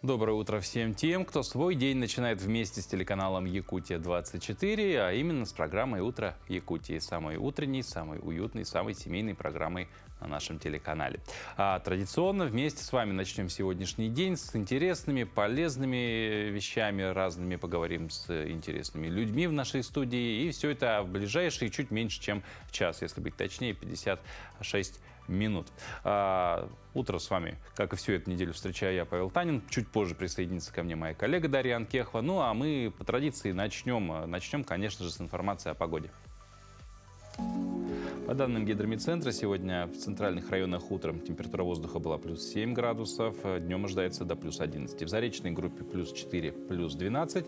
Доброе утро всем тем, кто свой день начинает вместе с телеканалом «Якутия-24», а именно с программой «Утро Якутии», самой утренней, самой уютной, самой семейной программой на нашем телеканале. А традиционно вместе с вами начнем сегодняшний день с интересными, полезными вещами разными, поговорим с интересными людьми в нашей студии, и все это в ближайшие чуть меньше, чем час, если быть точнее, 56 минут. Утро с вами, как и всю эту неделю, встречаю я, Павел Танин. Чуть позже присоединится ко мне моя коллега Дарья Анкехова. Ну а мы по традиции начнем, конечно же, с информации о погоде. По данным Гидромедцентра, сегодня в центральных районах утром температура воздуха была плюс 7 градусов, днем ожидается до плюс 11. В заречной группе плюс 4, плюс 12,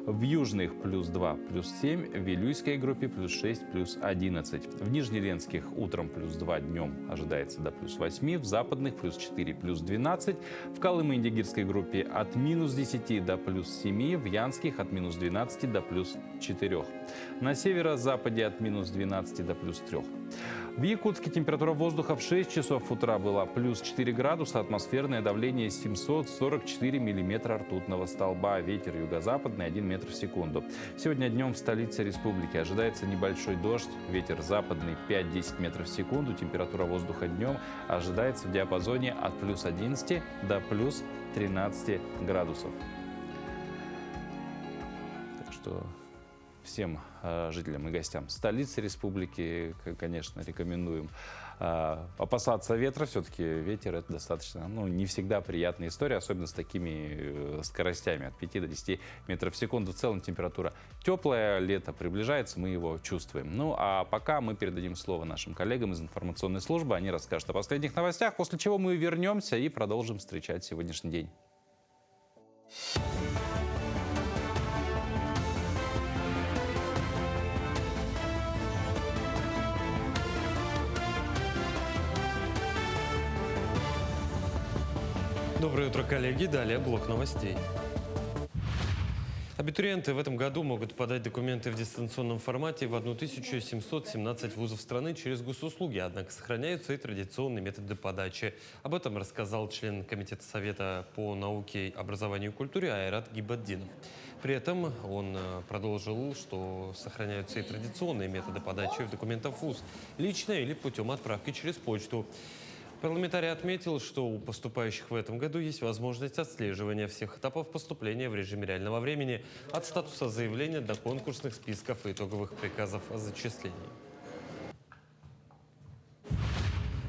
в южных плюс 2, плюс 7, в Вилюйской группе плюс 6, плюс 11. В Нижнеленских утром плюс 2, днем ожидается до плюс 8, в западных плюс 4, плюс 12, в Колымо-Индигирской группе от минус 10 до плюс 7, в Янских от минус 12 до плюс 4. На северо-западе от минус 12 до плюс 3. В Якутске температура воздуха в 6 часов утра была плюс 4 градуса, атмосферное давление 744 миллиметра ртутного столба, ветер юго-западный 1 метр в секунду. Сегодня днем в столице республики ожидается небольшой дождь, ветер западный 5-10 метров в секунду, температура воздуха днем ожидается в диапазоне от плюс 11 до плюс 13 градусов. Так что всем жителям и гостям столицы республики, конечно, рекомендуем опасаться ветра. Все-таки ветер — это достаточно, не всегда приятная история, особенно с такими скоростями от 5 до 10 метров в секунду. В целом температура теплая, лето приближается, мы его чувствуем. Ну а пока мы передадим слово нашим коллегам из информационной службы, они расскажут о последних новостях, после чего мы вернемся и продолжим встречать сегодняшний день. Доброе утро, коллеги. Далее блок новостей. Абитуриенты в этом году могут подать документы в дистанционном формате в 1717 вузов страны через госуслуги, однако сохраняются и традиционные методы подачи. Об этом рассказал член Комитета Совета по науке, образованию и культуре Айрат Гибаддинов. При этом он продолжил, что сохраняются и традиционные методы подачи документов в вуз, лично или путем отправки через почту. Парламентарий отметил, что у поступающих в этом году есть возможность отслеживания всех этапов поступления в режиме реального времени от статуса заявления до конкурсных списков и итоговых приказов о зачислении.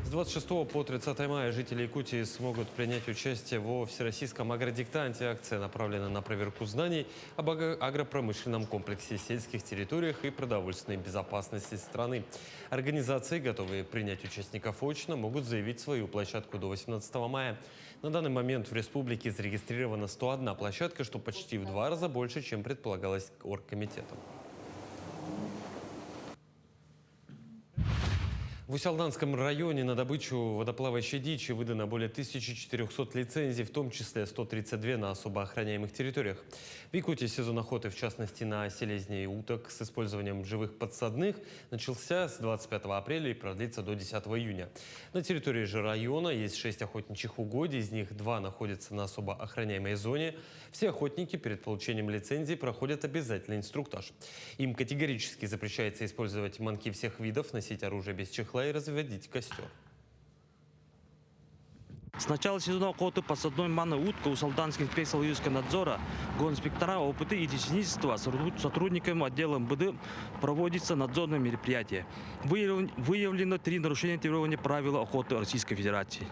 С 26 по 30 мая жители Якутии смогут принять участие во Всероссийском агродиктанте. Акция направлена на проверку знаний об агропромышленном комплексе, сельских территориях и продовольственной безопасности страны. Организации, готовые принять участников очно, могут заявить свою площадку до 18 мая. На данный момент в республике зарегистрирована 101 площадка, что почти в 2 раза больше, чем предполагалось оргкомитетом. В Усялданском районе на добычу водоплавающей дичи выдано более 1400 лицензий, в том числе 132 на особо охраняемых территориях. В Якутии сезон охоты, в частности на селезни и уток с использованием живых подсадных, начался с 25 апреля и продлится до 10 июня. На территории же района есть 6 охотничьих угодий, из них 2 находятся на особо охраняемой зоне. Все охотники перед получением лицензии проходят обязательный инструктаж. Им категорически запрещается использовать манки всех видов, носить оружие без чехла и разводить костер. С начала сезона охоты подсадной манной утка у Усялданской инспекции логического надзора, госинспектора, опыты и техничества сотрудниками отдела МВД проводится надзорное мероприятие. Выявлено 3 нарушения требований правил охоты Российской Федерации.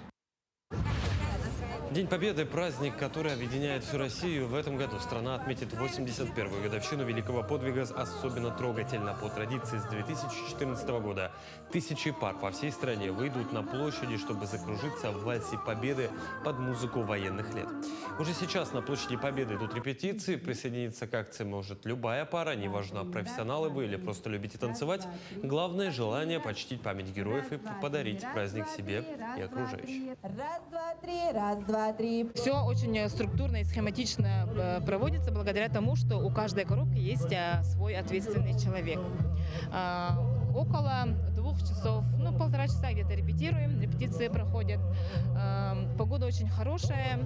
День Победы – праздник, который объединяет всю Россию. В этом году страна отметит 81-ю годовщину Великого подвига. Особенно трогательно по традиции с 2014 года. Тысячи пар по всей стране выйдут на площади, чтобы закружиться в вальсе Победы под музыку военных лет. Уже сейчас на площади Победы идут репетиции. Присоединиться к акции может любая пара, неважно, профессионалы вы или просто любите танцевать. Главное – желание почтить память героев и подарить праздник себе и окружающим. Раз, два, три, раз, два, три. Все очень структурно и схематично проводится благодаря тому, что у каждой коробки есть свой ответственный человек. Около 2 часов, 1,5 часа где-то репетируем, репетиции проходят. Погода очень хорошая.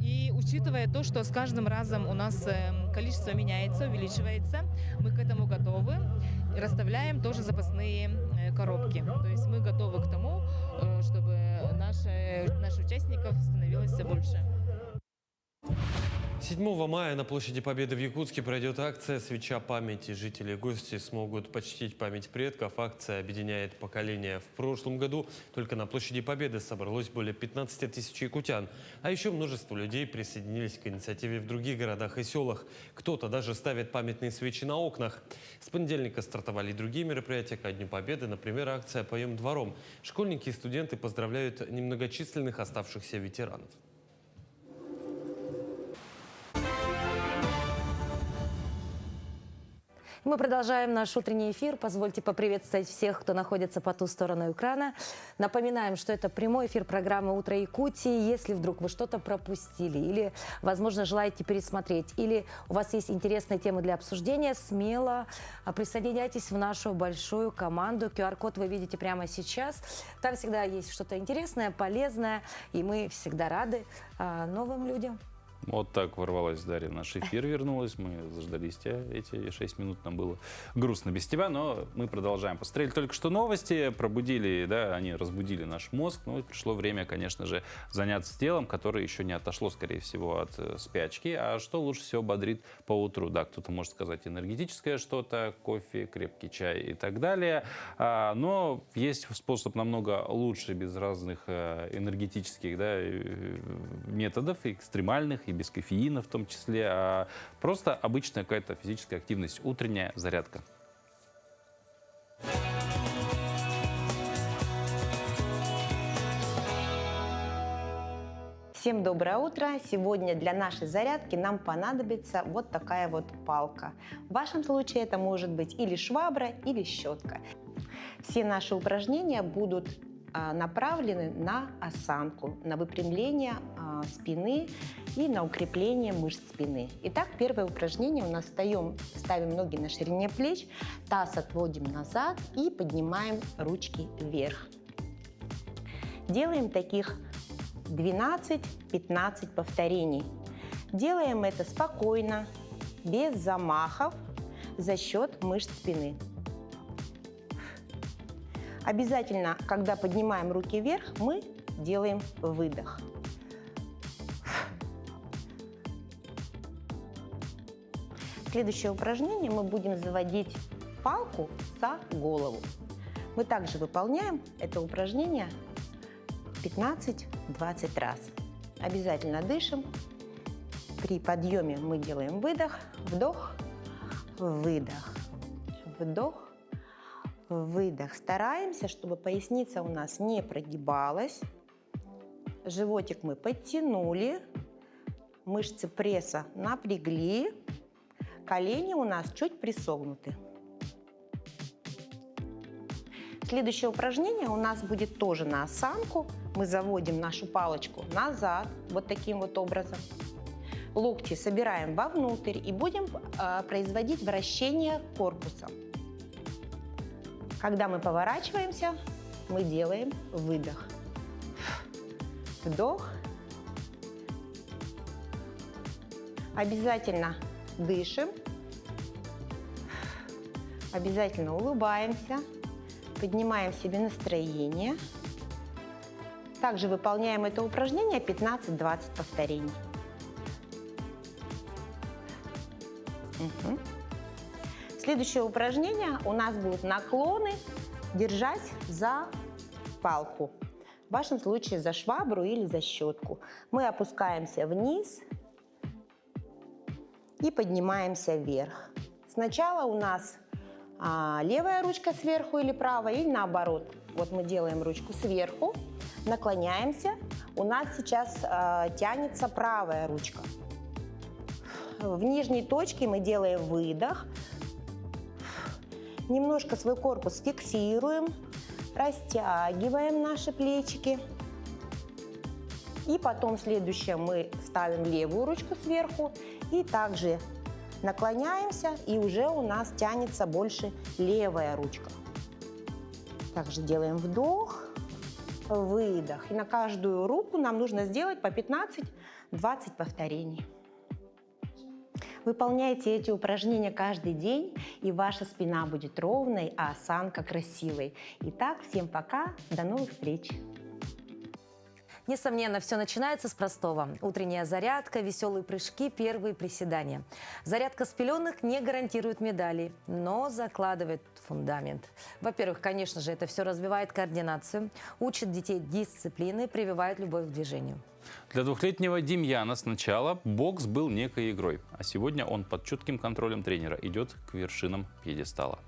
И учитывая то, что с каждым разом у нас количество меняется, увеличивается, мы к этому готовы. И расставляем тоже запасные коробки. То есть мы готовы к тому, чтобы наших участников становилось все больше. 7 мая на площади Победы в Якутске пройдет акция «Свеча памяти». Жители и гости смогут почтить память предков. Акция объединяет поколения. В прошлом году только на площади Победы собралось более 15 тысяч якутян. А еще множество людей присоединились к инициативе в других городах и селах. Кто-то даже ставит памятные свечи на окнах. С понедельника стартовали и другие мероприятия ко Дню Победы. Например, акция «Поем двором». Школьники и студенты поздравляют немногочисленных оставшихся ветеранов. Мы продолжаем наш утренний эфир. Позвольте поприветствовать всех, кто находится по ту сторону экрана. Напоминаем, что это прямой эфир программы «Утро Якутии». Если вдруг вы что-то пропустили или, возможно, желаете пересмотреть, или у вас есть интересные темы для обсуждения, смело присоединяйтесь в нашу большую команду. QR-код вы видите прямо сейчас. Там всегда есть что-то интересное, полезное, и мы всегда рады новым людям. Вот так ворвалась Дарья в наш эфир, вернулась. Мы заждались тебя. Эти 6 минут нам было грустно без тебя, но мы продолжаем. Посмотрели только что новости, пробудили, да, они разбудили наш мозг. Ну и пришло время, конечно же, заняться делом, которое еще не отошло, скорее всего, от спячки. А что лучше всего бодрит по утру? Да, кто-то может сказать энергетическое что-то, кофе, крепкий чай и так далее. Но есть способ намного лучше, без разных энергетических, да, методов, экстремальных, и без кофеина в том числе, а просто обычная какая-то физическая активность, утренняя зарядка. Всем доброе утро! Сегодня для нашей зарядки нам понадобится вот такая вот палка. В вашем случае это может быть или швабра, или щетка. Все наши упражнения будут направлены на осанку, на выпрямление спины и на укрепление мышц спины. Итак, первое упражнение у нас встаем, ставим ноги на ширине плеч, таз отводим назад и поднимаем ручки вверх. Делаем таких 12-15 повторений. Делаем это спокойно, без замахов, за счет мышц спины. Обязательно, когда поднимаем руки вверх, мы делаем выдох. Следующее упражнение мы будем заводить палку за голову. Мы также выполняем это упражнение 15-20 раз. Обязательно дышим. При подъеме мы делаем выдох, вдох, выдох, вдох, выдох. Стараемся, чтобы поясница у нас не прогибалась. Животик мы подтянули. Мышцы пресса напрягли. Колени у нас чуть присогнуты. Следующее упражнение у нас будет тоже на осанку. Мы заводим нашу палочку назад, вот таким вот образом. Локти собираем вовнутрь и будем производить вращение корпусом. Когда мы поворачиваемся, мы делаем выдох. Вдох. Обязательно дышим. Обязательно улыбаемся. Поднимаем себе настроение. Также выполняем это упражнение 15-20 повторений. Следующее упражнение у нас будут наклоны, держась за палку. В вашем случае за швабру или за щетку. Мы опускаемся вниз и поднимаемся вверх. Сначала у нас левая ручка сверху или правая, или наоборот. Вот мы делаем ручку сверху, наклоняемся. У нас сейчас тянется правая ручка. В нижней точке мы делаем выдох. Немножко свой корпус фиксируем, растягиваем наши плечики. И потом следующее мы ставим левую ручку сверху и также наклоняемся, и уже у нас тянется больше левая ручка. Также делаем вдох, выдох. И на каждую руку нам нужно сделать по 15-20 повторений. Выполняйте эти упражнения каждый день, и ваша спина будет ровной, а осанка красивой. Итак, всем пока, до новых встреч! Несомненно, все начинается с простого. Утренняя зарядка, веселые прыжки, первые приседания. Зарядка с пеленок не гарантирует медали, но закладывает фундамент. Во-первых, конечно же, это все развивает координацию, учит детей дисциплины, прививает любовь к движению. Для двухлетнего Демьяна сначала бокс был некой игрой, а сегодня он под чутким контролем тренера идет к вершинам пьедестала.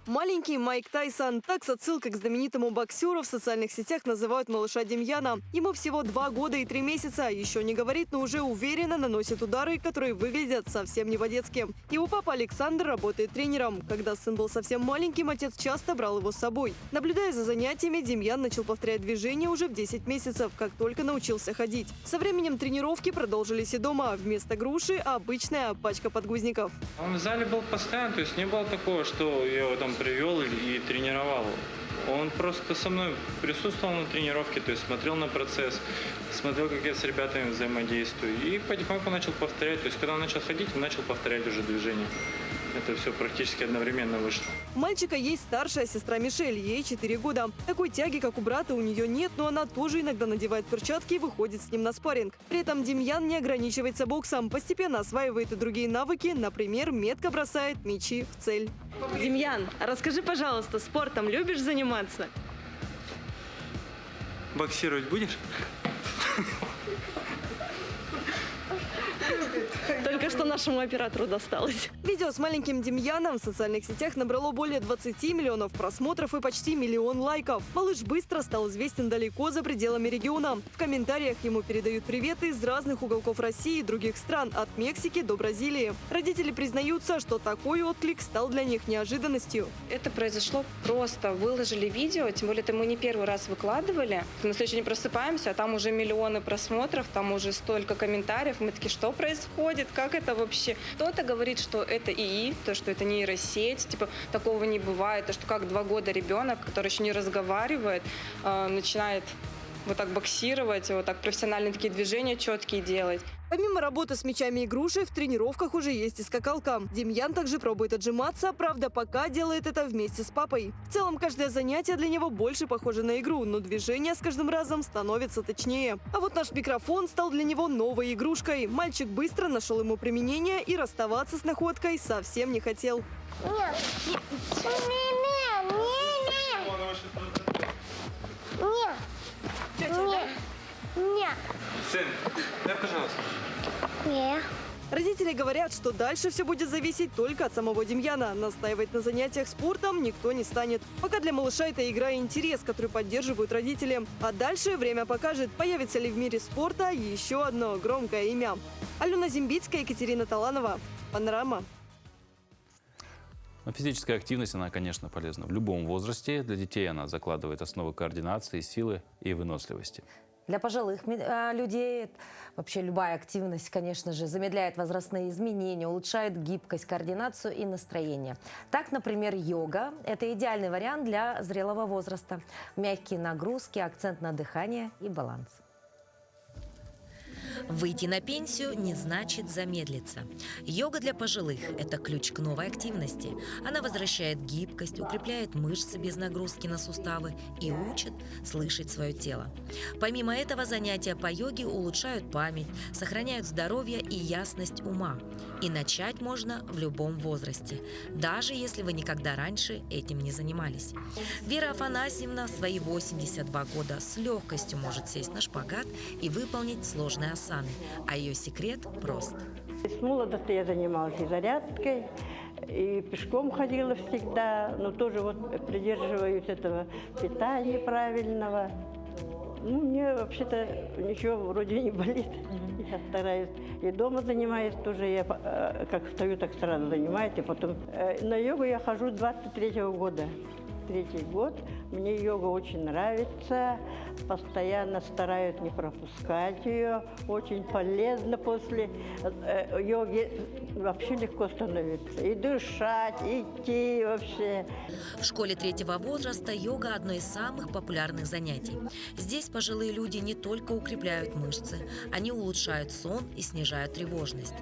Маленький Майк Тайсон. Так с отсылкой к знаменитому боксеру в социальных сетях называют малыша Демьяна. Ему всего 2 года и 3 месяца. Еще не говорит, но уже уверенно наносит удары, которые выглядят совсем не по-детски. Его папа Александр работает тренером. Когда сын был совсем маленьким, отец часто брал его с собой. Наблюдая за занятиями, Демьян начал повторять движения уже в 10 месяцев, как только научился ходить. Со временем тренировки продолжились и дома. Вместо груши обычная пачка подгузников. Он в зале был постоянно, то есть не было такого, что я его там привел и тренировал. Он просто со мной присутствовал на тренировке, то есть смотрел на процесс, смотрел, как я с ребятами взаимодействую. И потихоньку начал повторять. То есть когда он начал ходить, он начал повторять уже движения. Это все практически одновременно вышло. У мальчика есть старшая сестра Мишель, ей 4 года. Такой тяги, как у брата, у нее нет, но она тоже иногда надевает перчатки и выходит с ним на спарринг. При этом Демьян не ограничивается боксом, постепенно осваивает и другие навыки, например, метко бросает мячи в цель. Демьян, а расскажи, пожалуйста, спортом любишь заниматься? Боксировать будешь? Только что нашему оператору досталось. Видео с маленьким Демьяном в социальных сетях набрало более 20 миллионов просмотров и почти 1 миллион лайков. Малыш быстро стал известен далеко за пределами региона. В комментариях ему передают приветы из разных уголков России и других стран, от Мексики до Бразилии. Родители признаются, что такой отклик стал для них неожиданностью. Это произошло просто. Выложили видео, тем более это мы не первый раз выкладывали. На следующий день просыпаемся, а там уже миллионы просмотров, там уже столько комментариев. Мы такие, что происходит? Как это вообще? Кто-то говорит, что это ИИ, то, что это нейросеть, типа такого не бывает, то, что как 2 года ребенок, который еще не разговаривает, начинает вот так боксировать, вот так профессиональные такие движения четкие делать. Помимо работы с мячами и грушей, в тренировках уже есть и скакалка. Демьян также пробует отжиматься, правда, пока делает это вместе с папой. В целом, каждое занятие для него больше похоже на игру, но движение с каждым разом становится точнее. А вот наш микрофон стал для него новой игрушкой. Мальчик быстро нашел ему применение и расставаться с находкой совсем не хотел. Сын, дай, пожалуйста. Родители говорят, что дальше все будет зависеть только от самого Демьяна. Настаивать на занятиях спортом никто не станет. Пока для малыша это игра и интерес, который поддерживают родители. А дальше время покажет, появится ли в мире спорта еще одно громкое имя. Алена Зимбицкая, Екатерина Таланова. Панорама. Но физическая активность, она, конечно, полезна в любом возрасте. Для детей она закладывает основы координации, силы и выносливости. Для пожилых людей вообще любая активность, конечно же, замедляет возрастные изменения, улучшает гибкость, координацию и настроение. Так, например, йога – это идеальный вариант для зрелого возраста. Мягкие нагрузки, акцент на дыхание и баланс. Выйти на пенсию не значит замедлиться. Йога для пожилых – это ключ к новой активности. Она возвращает гибкость, укрепляет мышцы без нагрузки на суставы и учит слышать свое тело. Помимо этого, занятия по йоге улучшают память, сохраняют здоровье и ясность ума. И начать можно в любом возрасте, даже если вы никогда раньше этим не занимались. Вера Афанасьевна в свои 82 года с легкостью может сесть на шпагат и выполнить сложные асаны. А ее секрет прост. С молодости я занималась и зарядкой, и пешком ходила всегда, но тоже вот придерживаюсь этого питания правильного. Ну, мне вообще-то ничего вроде не болит. Я стараюсь. И дома занимаюсь тоже. Я как встаю, так сразу занимаюсь. И потом на йогу я хожу 23-го года. 3-й год. Мне йога очень нравится, постоянно стараюсь не пропускать ее. Очень полезно после йоги, вообще легко становится. И дышать, и идти вообще. В школе 3-го возраста йога – одно из самых популярных занятий. Здесь пожилые люди не только укрепляют мышцы, они улучшают сон и снижают тревожность.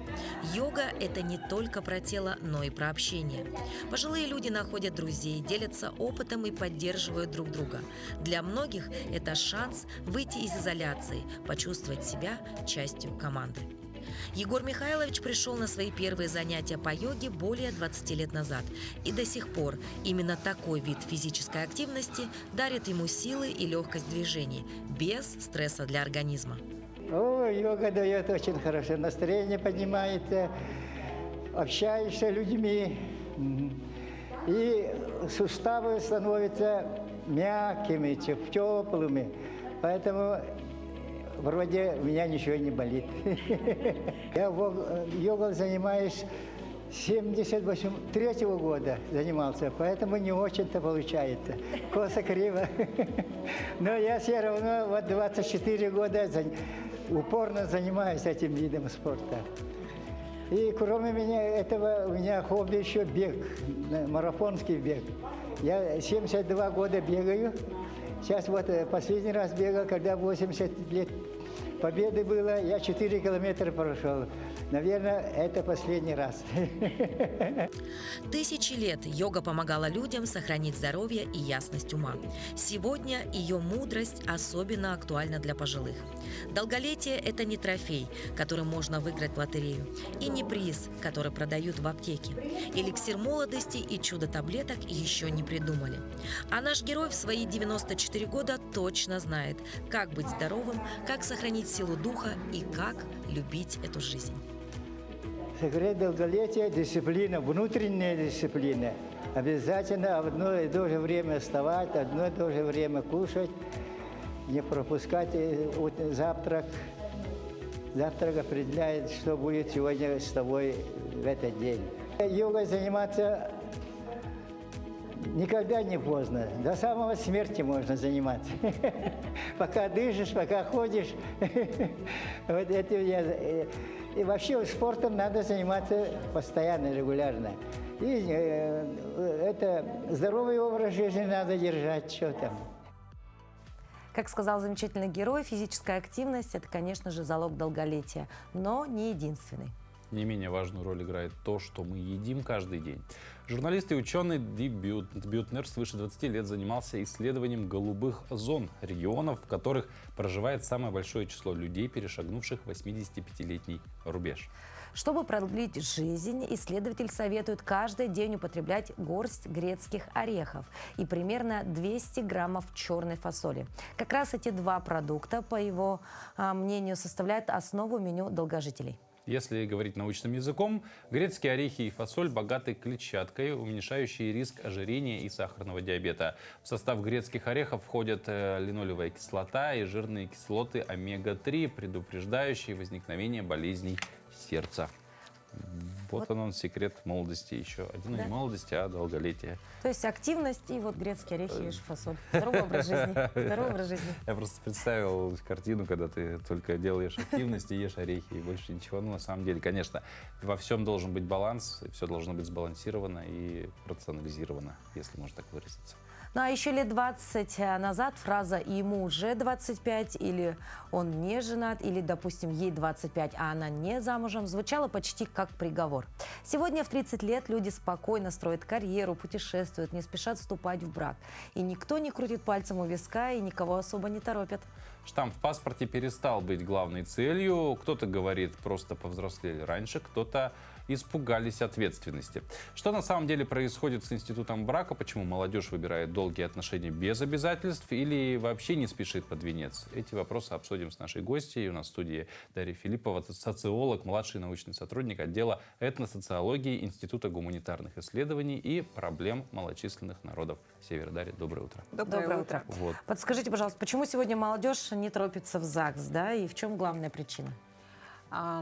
Йога – это не только про тело, но и про общение. Пожилые люди находят друзей, делятся опытом и поддерживают друг друга. Для многих это шанс выйти из изоляции, почувствовать себя частью команды. Егор Михайлович пришел на свои первые занятия по йоге более 20 лет назад. И до сих пор именно такой вид физической активности дарит ему силы и легкость движений, без стресса для организма. Йога дает очень хорошее настроение, поднимается, общаешься с людьми, и суставы становятся мягкими, теплыми. Поэтому вроде у меня ничего не болит. Я йогой занимаюсь с 73-го года занимался, поэтому не очень-то получается. Косо криво. Но я все равно вот 24 года упорно занимаюсь этим видом спорта. И кроме этого у меня хобби еще бег, марафонский бег. Я 72 года бегаю. Сейчас вот последний раз бегал, когда 80 лет победы было, я 4 километра прошел. Наверное, это последний раз. Тысячи лет йога помогала людям сохранить здоровье и ясность ума. Сегодня ее мудрость особенно актуальна для пожилых. Долголетие – это не трофей, который можно выиграть в лотерею, и не приз, который продают в аптеке. Эликсир молодости и чудо таблеток еще не придумали. А наш герой в свои 94 года точно знает, как быть здоровым, как сохранить силу духа и как любить эту жизнь. Секрет долголетия – дисциплина, внутренняя дисциплина. Обязательно в одно и то же время вставать, в одно и то же время кушать, не пропускать завтрак. Завтрак определяет, что будет сегодня с тобой в этот день. Йогой заниматься никогда не поздно. До самого смерти можно заниматься. Пока дышишь, пока ходишь. Вот это я... И вообще спортом надо заниматься постоянно, регулярно. И это здоровый образ жизни надо держать, что там. Как сказал замечательный герой, физическая активность – это, конечно же, залог долголетия, но не единственный. Не менее важную роль играет то, что мы едим каждый день. Журналист и ученый Ди Бютнер свыше 20 лет занимался исследованием голубых зон, регионов, в которых проживает самое большое число людей, перешагнувших 85-летний рубеж. Чтобы продлить жизнь, исследователь советует каждый день употреблять горсть грецких орехов и примерно 200 граммов черной фасоли. Как раз эти два продукта, по его мнению, составляют основу меню долгожителей. Если говорить научным языком, грецкие орехи и фасоль богаты клетчаткой, уменьшающей риск ожирения и сахарного диабета. В состав грецких орехов входят линолевая кислота и жирные кислоты омега-3, предупреждающие возникновение болезней сердца. Вот он секрет молодости еще. Один не молодости, а долголетия. То есть активность и вот грецкие орехи и фасоль. Здоровый образ жизни. Здоровый образ жизни. Я просто представил картину, когда ты только делаешь активность и ешь орехи, и больше ничего. Ну, на самом деле, конечно, во всем должен быть баланс, все должно быть сбалансировано и рационализировано, если можно так выразиться. Ну а еще лет 20 назад фраза «ему уже 25» или «он не женат» или, допустим, «ей 25, а она не замужем» звучала почти как приговор. Сегодня в 30 лет люди спокойно строят карьеру, путешествуют, не спешат вступать в брак. И никто не крутит пальцем у виска и никого особо не торопят. Штамп в паспорте перестал быть главной целью. Кто-то говорит, просто повзрослели раньше, кто-то испугались ответственности. Что на самом деле происходит с институтом брака? Почему молодежь выбирает долгие отношения без обязательств или вообще не спешит под венец? Эти вопросы обсудим с нашей гостьей. У нас в студии Дарья Филиппова, социолог, младший научный сотрудник отдела этносоциологии Института гуманитарных исследований и проблем малочисленных народов Севера. Дарья, доброе утро. Доброе утро. Вот. Подскажите, пожалуйста, почему сегодня молодежь не торопится в ЗАГС, да, и в чем главная причина?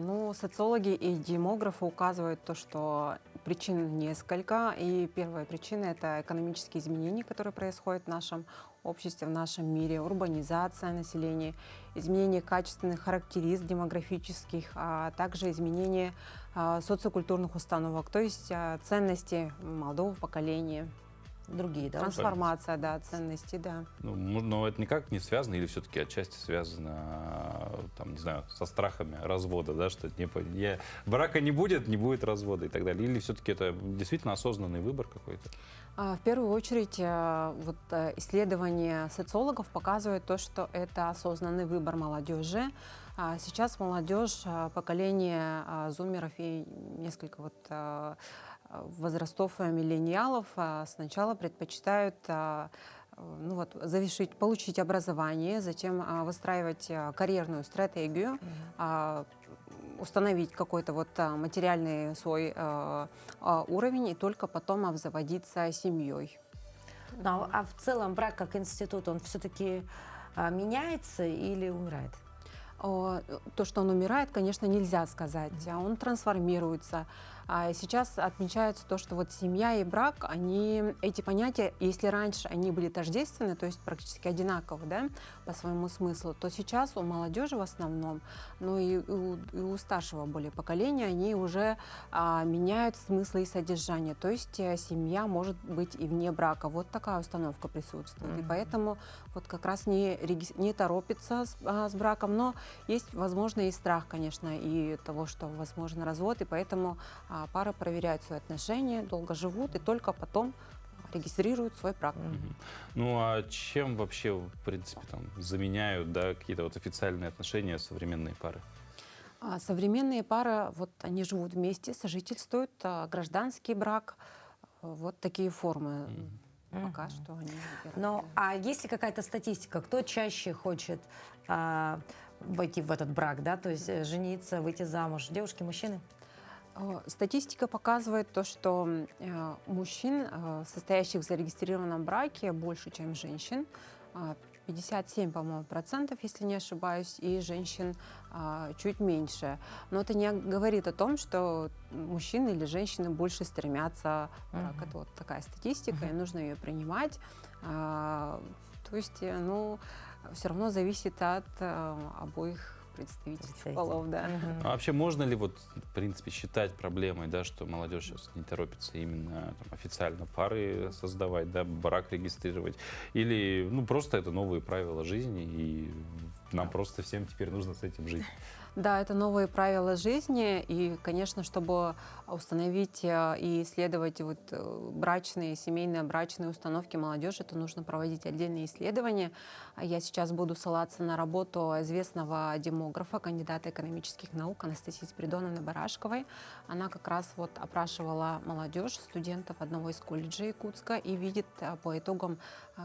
Ну, социологи и демографы указывают то, что причин несколько. И первая причина – это экономические изменения, которые происходят в нашем обществе в нашем мире, урбанизация населения, изменение качественных характеристик демографических, а также изменение социокультурных установок, то есть ценности молодого поколения. Другие, да? Трансформация, да, ценностей, да. Ну, но это никак не связано или все-таки отчасти связано, там, не знаю, со страхами развода, да, что брака не будет развода и так далее? Или все-таки это действительно осознанный выбор какой-то? В первую очередь, исследования социологов показывают то, что это осознанный выбор молодежи. Сейчас молодежь, поколение зумеров и несколько возрастов миллениалов сначала предпочитают получить образование, затем выстраивать карьерную стратегию, установить какой-то материальный свой уровень и только потом обзаводиться семьей. Ну, а в целом брак как институт, он все-таки меняется или умирает? То, что он умирает, конечно, нельзя сказать. Он трансформируется. Сейчас отмечается то, что семья и брак, эти понятия, если раньше они были тождественны, то есть практически одинаковы, да, по своему смыслу, то сейчас у молодежи в основном, и у старшего более поколения, они уже меняют смыслы и содержание. То есть семья может быть и вне брака. Вот такая установка присутствует. И поэтому как раз не торопится с браком, но есть, возможно, и страх, конечно, и того, что возможен развод, и поэтому пары проверяют свои отношения, долго живут и только потом регистрируют свой брак. Ну а чем вообще, в принципе, заменяют, да, какие-то официальные отношения современные пары? Современные пары, они живут вместе, сожительствуют, гражданский брак, такие формы. Пока что они выбирают. Ну, а есть ли какая-то статистика, кто чаще хочет войти в этот брак, да, то есть жениться, выйти замуж, девушки, мужчины? Статистика показывает то, что мужчин, состоящих в зарегистрированном браке, больше, чем женщин. 57, по-моему, процентов, если не ошибаюсь, и женщин чуть меньше. Но это не говорит о том, что мужчины или женщины больше стремятся к браку. Это такая статистика, и нужно ее принимать. То есть, все равно зависит от обоих представителей полов, да. А вообще можно ли в принципе считать проблемой, да, что молодежь сейчас не торопится именно официально пары создавать, да, брак регистрировать, или просто это новые правила жизни и нам просто всем теперь нужно с этим жить? Да, это новые правила жизни, и, конечно, чтобы установить и исследовать брачные, семейные брачные установки молодежи, то нужно проводить отдельные исследования. Я сейчас буду ссылаться на работу известного демографа, кандидата экономических наук Анастасии Спиридоновны Барашковой. Она как раз опрашивала молодежь, студентов одного из колледжей Якутска, и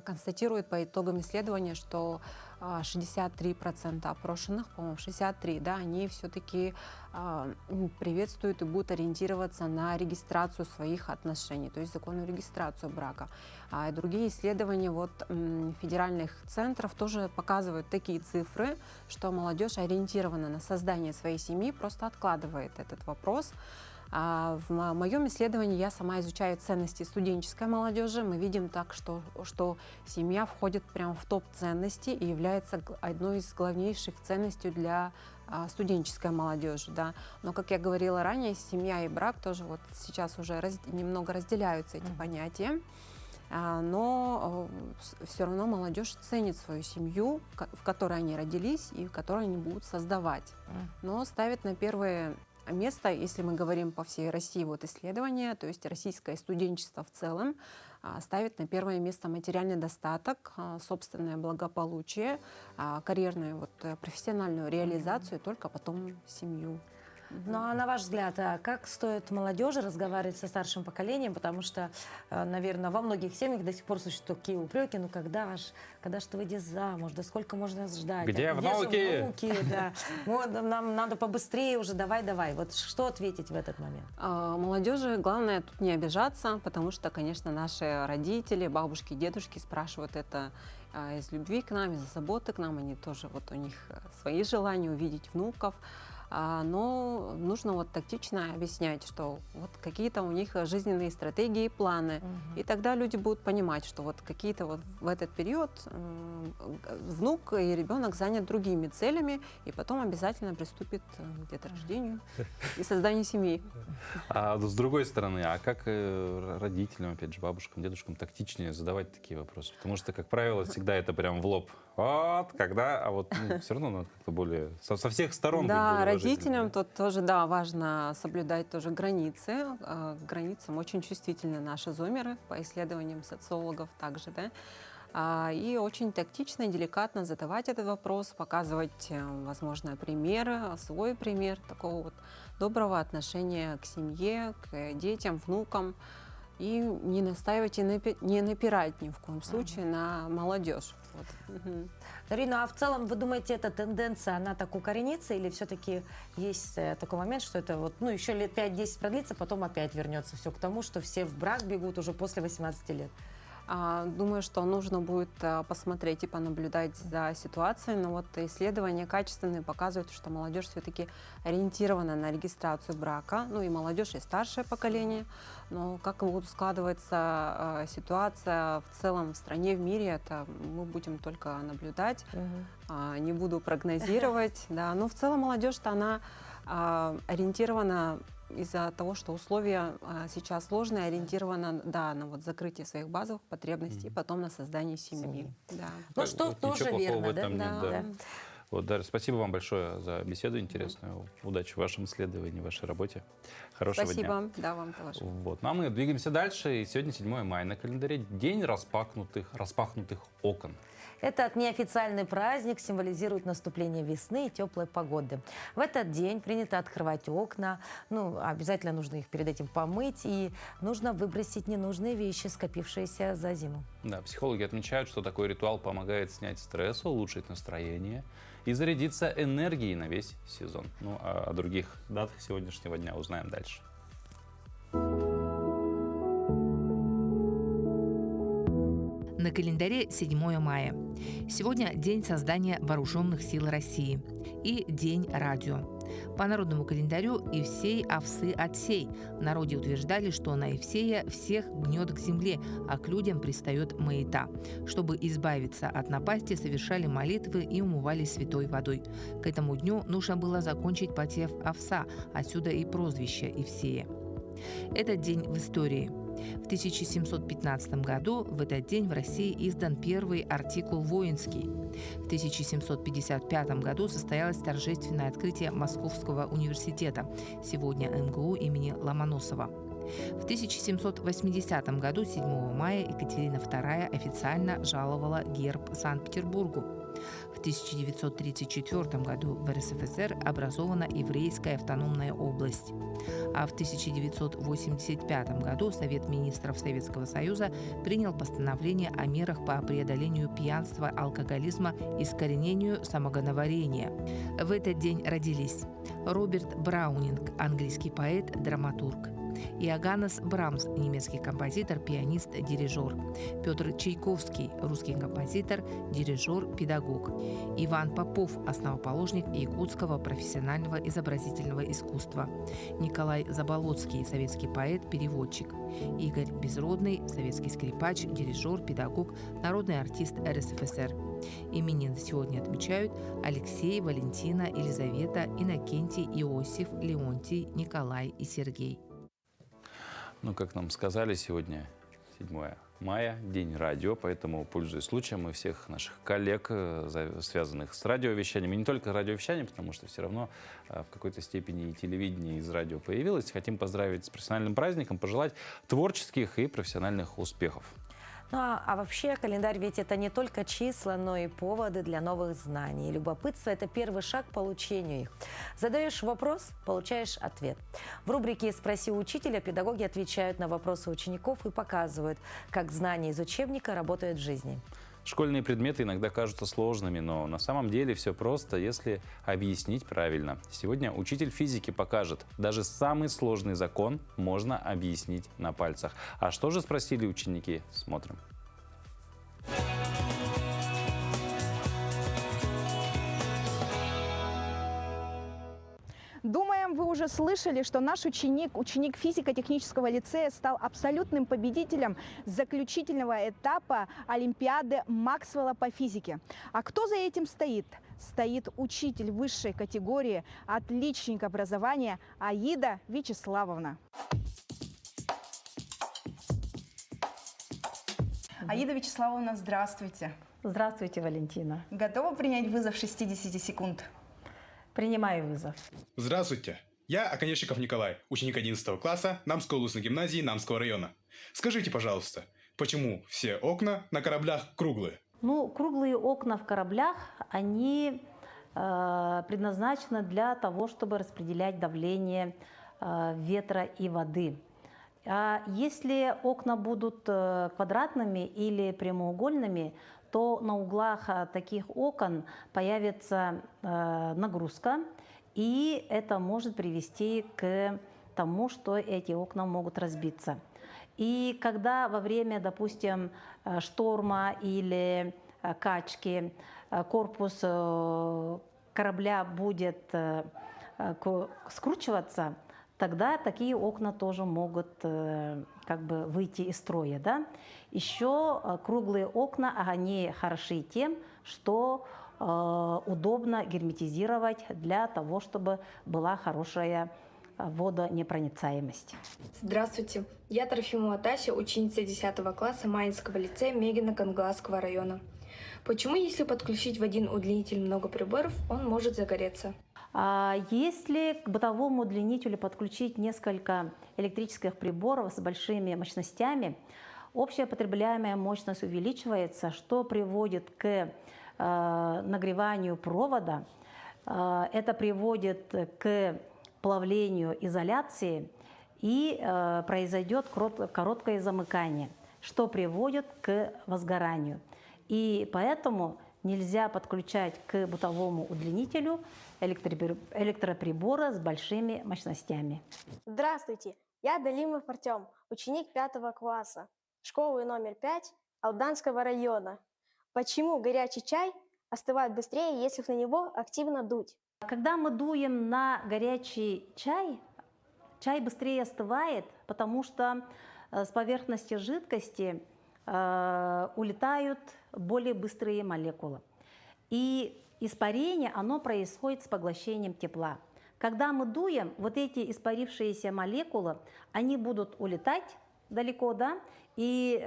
констатирует по итогам исследования, что 63% опрошенных, по-моему, 63%, да, они все-таки приветствуют и будут ориентироваться на регистрацию своих отношений, то есть законную регистрацию брака. А другие исследования федеральных центров тоже показывают такие цифры, что молодежь ориентирована на создание своей семьи, просто откладывает этот вопрос. В моем исследовании я сама изучаю ценности студенческой молодежи. Мы видим что семья входит прямо в топ ценностей и является одной из главнейших ценностей для студенческой молодежи. Да. Но, как я говорила ранее, семья и брак тоже сейчас уже немного разделяются эти понятия. Но все равно молодежь ценит свою семью, в которой они родились и в которой они будут создавать. Но ставит на первое место, если мы говорим по всей России, исследования, то есть российское студенчество в целом ставит на первое место материальный достаток, собственное благополучие, карьерную, профессиональную реализацию, и только потом семью. Ну а на ваш взгляд, как стоит молодежи разговаривать со старшим поколением? Потому что, наверное, во многих семьях до сих пор существуют такие упреки: когда ж ты выйдешь замуж, да сколько можно ждать? Где внуки? Да. Нам надо побыстрее уже, давай. Что ответить в этот момент? Молодежи главное тут не обижаться, потому что, конечно, наши родители, бабушки, дедушки спрашивают это из любви к нам, из заботы к нам. Они тоже, у них свои желания увидеть внуков. Но нужно вот тактично объяснять, что вот какие-то у них жизненные стратегии, планы. И тогда люди будут понимать, что вот какие-то вот в этот период внук и ребенок занят другими целями, и потом обязательно приступит к деторождению и созданию семьи. А с другой стороны, а как родителям, опять же, бабушкам, дедушкам тактичнее задавать такие вопросы? Потому что, как правило, всегда это прям в лоб. Вот, когда, а вот все равно надо как-то более со всех сторон. Да, родителям тут тоже, да, важно соблюдать тоже границы. К границам очень чувствительны наши зумеры, по исследованиям социологов также, да. И очень тактично и деликатно задавать этот вопрос, показывать, возможно, примеры, свой пример такого вот доброго отношения к семье, к детям, внукам. И не настаивать и не напирать ни в коем случае на молодежь. Вот. Дарина, а в целом, вы думаете, эта тенденция, она так укоренится, или все-таки есть такой момент, что это вот, ну, еще лет 5-10 продлится, потом опять вернется все к тому, что все в брак бегут уже после 18 лет? Думаю, что нужно будет посмотреть и понаблюдать за ситуацией, но вот исследования качественные показывают, что молодежь все-таки ориентирована на регистрацию брака, ну и молодежь, и старшее поколение, но как будет складываться ситуация в целом в стране, в мире, это мы будем только наблюдать, не буду прогнозировать, да, но в целом молодежь-то она ориентирована из-за того, что условия сейчас сложные, ориентированы, да, на вот закрытие своих базовых потребностей, потом на создание семьи. Да. Ну что, вот тоже верно, да? Да. Вот, Дарья, спасибо вам большое за беседу интересную. Удачи в вашем исследовании, в вашей работе. Хорошего дня. Спасибо, да, вам тоже. Вот. Ну, а мы двигаемся дальше. И сегодня 7 мая на календаре день распахнутых окон. Этот неофициальный праздник символизирует наступление весны и теплой погоды. В этот день принято открывать окна, ну, обязательно нужно их перед этим помыть, и нужно выбросить ненужные вещи, скопившиеся за зиму. Да, психологи отмечают, что такой ритуал помогает снять стресс, улучшить настроение и зарядиться энергией на весь сезон. Ну, а о других датах сегодняшнего дня узнаем дальше. На календаре 7 мая. Сегодня день создания Вооруженных сил России и День радио. По народному календарю Евсей овсы отсей. В народе утверждали, что на Евсея всех гнет к земле, а к людям пристает маята. Чтобы избавиться от напасти, совершали молитвы и умывались святой водой. К этому дню нужно было закончить потев овса, отсюда и прозвище Евсея. Этот день в истории. В 1715 году в этот день в России издан первый артикул воинский. В 1755 году состоялось торжественное открытие Московского университета, сегодня МГУ имени Ломоносова. В 1780 году 7 мая Екатерина II официально жаловала герб Санкт-Петербургу. В 1934 году в РСФСР образована Еврейская автономная область. А в 1985 году Совет министров Советского Союза принял постановление о мерах по преодолению пьянства, алкоголизма и искоренению самогоноварения. В этот день родились Роберт Браунинг, английский поэт, драматург; Иоганнес Брамс, немецкий композитор, пианист, дирижер; Петр Чайковский, русский композитор, дирижер, педагог; Иван Попов, основоположник якутского профессионального изобразительного искусства; Николай Заболоцкий, советский поэт, переводчик; Игорь Безродный, советский скрипач, дирижер, педагог, народный артист РСФСР. Именины сегодня отмечают Алексей, Валентина, Елизавета, Иннокентий, Иосиф, Леонтий, Николай и Сергей. Ну, как нам сказали, сегодня 7 мая, день радио, поэтому, пользуясь случаем, мы всех наших коллег, связанных с радиовещанием, и не только радиовещанием, потому что все равно в какой-то степени и телевидение из радио появилось, хотим поздравить с профессиональным праздником, пожелать творческих и профессиональных успехов. Ну, а вообще календарь ведь это не только числа, но и поводы для новых знаний. Любопытство – это первый шаг к получению их. Задаешь вопрос – получаешь ответ. В рубрике «Спроси у учителя» педагоги отвечают на вопросы учеников и показывают, как знания из учебника работают в жизни. Школьные предметы иногда кажутся сложными, но на самом деле все просто, если объяснить правильно. Сегодня учитель физики покажет, даже самый сложный закон можно объяснить на пальцах. А что же спросили ученики? Смотрим. Думаем, вы уже слышали, что наш ученик физико-технического лицея стал абсолютным победителем заключительного этапа Олимпиады Максвелла по физике. А кто за этим стоит? Стоит учитель высшей категории, отличник образования Аида Вячеславовна. Аида Вячеславовна, здравствуйте. Здравствуйте, Валентина. Готовы принять вызов 60 секунд? Принимаю вызов. Здравствуйте. Я Оконечников Николай, ученик 11 класса Намской улусной гимназии Намского района. Скажите, пожалуйста, почему все окна на кораблях круглые? Ну, круглые окна в кораблях, они предназначены для того, чтобы распределять давление ветра и воды. А если окна будут квадратными или прямоугольными, то на углах таких окон появится нагрузка, и это может привести к тому, что эти окна могут разбиться. И когда во время, допустим, шторма или качки корпус корабля будет скручиваться, тогда такие окна тоже могут как бы выйти из строя. Да? Еще круглые окна, они хороши тем, что удобно герметизировать для того, чтобы была хорошая водонепроницаемость. Здравствуйте, я Трофимова Тася, ученица 10 класса Маинского лицея Мегино-Кангаласского района. Почему, если подключить в один удлинитель много приборов, он может загореться? Если к бытовому удлинителю подключить несколько электрических приборов с большими мощностями, общая потребляемая мощность увеличивается, что приводит к нагреванию провода. Это приводит к плавлению изоляции и произойдет короткое замыкание, что приводит к возгоранию. И поэтому нельзя подключать к бытовому удлинителю электроприборы с большими мощностями. Здравствуйте, я Далимов Артем, ученик 5 класса, школы номер 5 Алданского района. Почему горячий чай остывает быстрее, если на него активно дуть? Когда мы дуем на горячий чай, чай быстрее остывает, потому что с поверхности жидкости улетают более быстрые молекулы. И испарение, оно происходит с поглощением тепла. Когда мы дуем, вот эти испарившиеся молекулы, они будут улетать далеко, да, и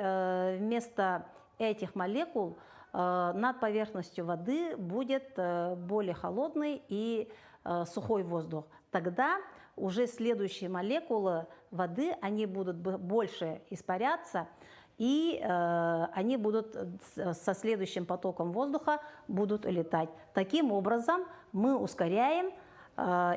вместо этих молекул над поверхностью воды будет более холодный и сухой воздух. Тогда уже следующие молекулы воды, они будут больше испаряться, и они будут со следующим потоком воздуха будут улетать. Таким образом мы ускоряем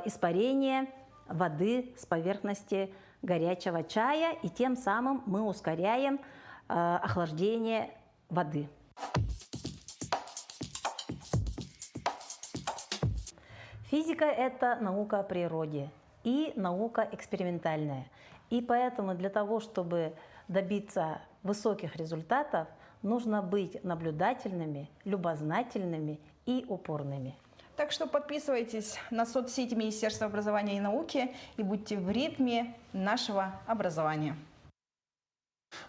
испарение воды с поверхности горячего чая, и тем самым мы ускоряем охлаждение воды. Физика – это наука о природе и наука экспериментальная. И поэтому для того, чтобы добиться высоких результатов, нужно быть наблюдательными, любознательными и упорными. Так что подписывайтесь на соцсети Министерства образования и науки и будьте в ритме нашего образования.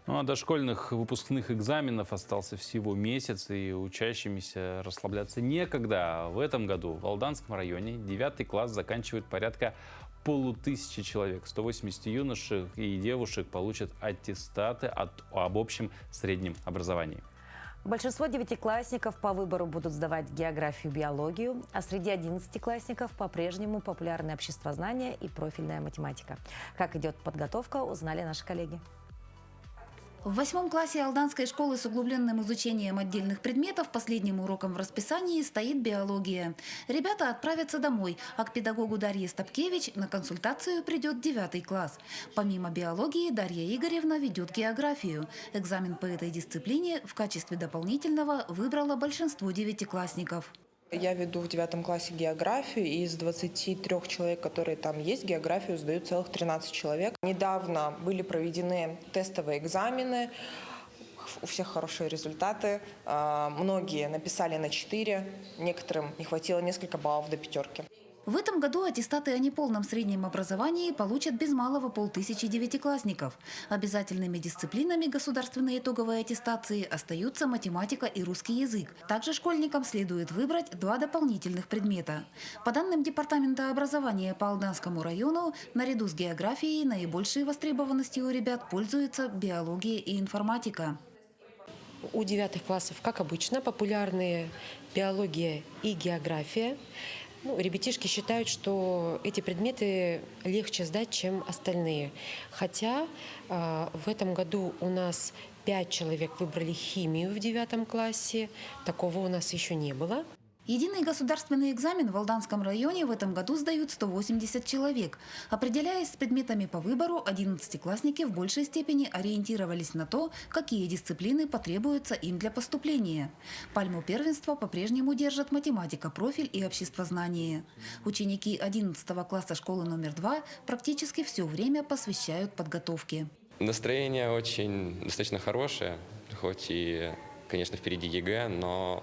Ну а до школьных выпускных экзаменов остался всего месяц, и учащимся расслабляться некогда. В этом году в Алданском районе 9 класс заканчивает порядка 500 человек. 180 юношей и девушек получат аттестаты об общем среднем образовании. Большинство девятиклассников по выбору будут сдавать географию, биологию, а среди 11-классников по-прежнему популярны обществознание и профильная математика. Как идет подготовка, узнали наши коллеги. В 8 классе Алданской школы с углубленным изучением отдельных предметов последним уроком в расписании стоит биология. Ребята отправятся домой, а к педагогу Дарье Стопкевич на консультацию придет 9 класс. Помимо биологии, Дарья Игоревна ведет географию. Экзамен по этой дисциплине в качестве дополнительного выбрало большинство девятиклассников. Я веду в 9 классе географию, и из 23 человек, которые там есть, географию сдают целых 13 человек. Недавно были проведены тестовые экзамены, у всех хорошие результаты. Многие написали на 4, некоторым не хватило несколько баллов до 5. В этом году аттестаты о неполном среднем образовании получат без малого 5000 девятиклассников. Обязательными дисциплинами государственной итоговой аттестации остаются математика и русский язык. Также школьникам следует выбрать 2 дополнительных предмета. По данным Департамента образования по Алданскому району, наряду с географией наибольшей востребованностью у ребят пользуются биология и информатика. У 9 классов, как обычно, популярные биология и география. Ребятишки считают, что эти предметы легче сдать, чем остальные. Хотя в этом году у нас 5 человек выбрали химию в 9 классе. Такого у нас еще не было. Единый государственный экзамен в Алданском районе в этом году сдают 180 человек. Определяясь с предметами по выбору, 11-классники в большей степени ориентировались на то, какие дисциплины потребуются им для поступления. Пальму первенства по-прежнему держат математика, профиль и обществознание. Ученики 11 класса школы номер 2 практически все время посвящают подготовке. Настроение достаточно хорошее, хоть и, конечно, впереди ЕГЭ, но